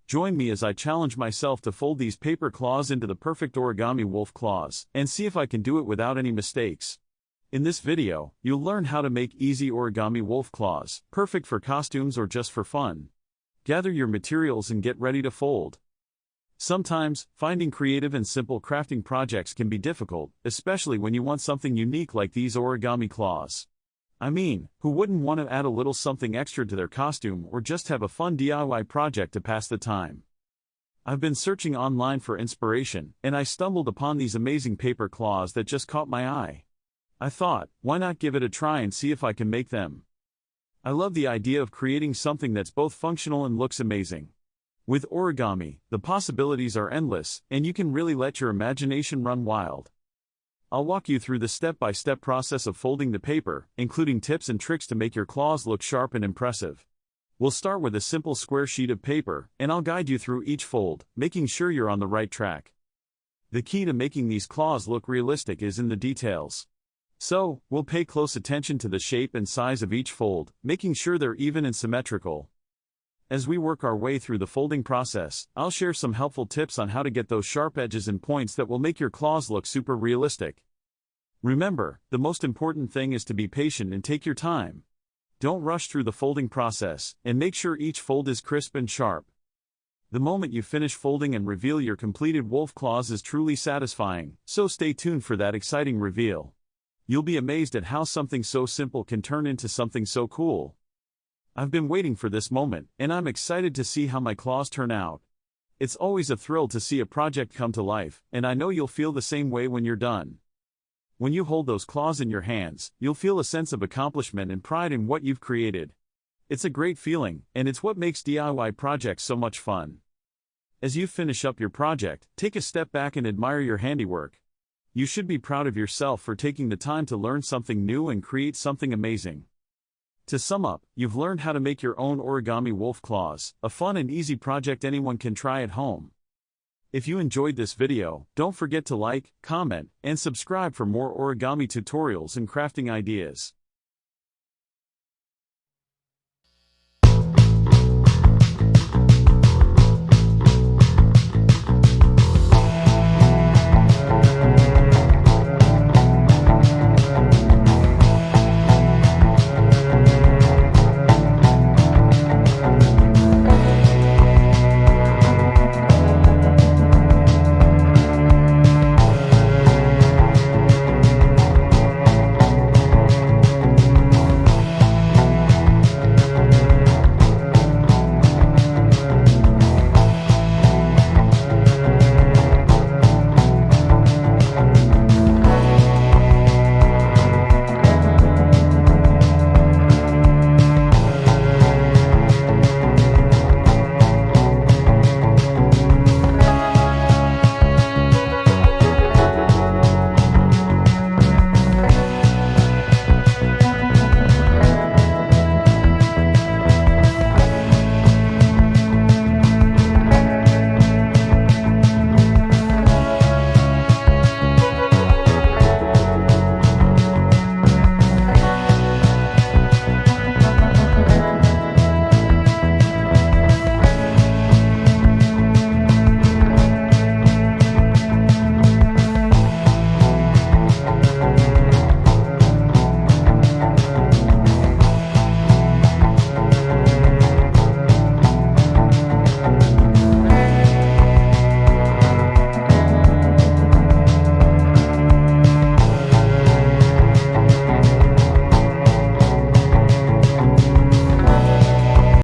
Join me as I challenge myself to fold these paper claws into the perfect origami wolf claws, and see if I can do it without any mistakes. In this video, you'll learn how to make easy origami wolf claws, perfect for costumes or just for fun. Gather your materials and get ready to fold. Sometimes, finding creative and simple crafting projects can be difficult, especially when you want something unique like these origami claws. I mean, who wouldn't want to add a little something extra to their costume or just have a fun DIY project to pass the time? I've been searching online for inspiration, and I stumbled upon these amazing paper claws that just caught my eye. I thought, why not give it a try and see if I can make them? I love the idea of creating something that's both functional and looks amazing. With origami, the possibilities are endless, and you can really let your imagination run wild. I'll walk you through the step-by-step process of folding the paper, including tips and tricks to make your claws look sharp and impressive. We'll start with a simple square sheet of paper, and I'll guide you through each fold, making sure you're on the right track. The key to making these claws look realistic is in the details. So, we'll pay close attention to the shape and size of each fold, making sure they're even and symmetrical. As we work our way through the folding process, I'll share some helpful tips on how to get those sharp edges and points that will make your claws look super realistic. Remember, the most important thing is to be patient and take your time. Don't rush through the folding process, and make sure each fold is crisp and sharp. The moment you finish folding and reveal your completed wolf claws is truly satisfying, so stay tuned for that exciting reveal. You'll be amazed at how something so simple can turn into something so cool. I've been waiting for this moment, and I'm excited to see how my claws turn out. It's always a thrill to see a project come to life, and I know you'll feel the same way when you're done. When you hold those claws in your hands, you'll feel a sense of accomplishment and pride in what you've created. It's a great feeling, and it's what makes DIY projects so much fun. As you finish up your project, take a step back and admire your handiwork. You should be proud of yourself for taking the time to learn something new and create something amazing. To sum up, you've learned how to make your own origami wolf claws, a fun and easy project anyone can try at home. If you enjoyed this video, don't forget to like, comment, and subscribe for more origami tutorials and crafting ideas.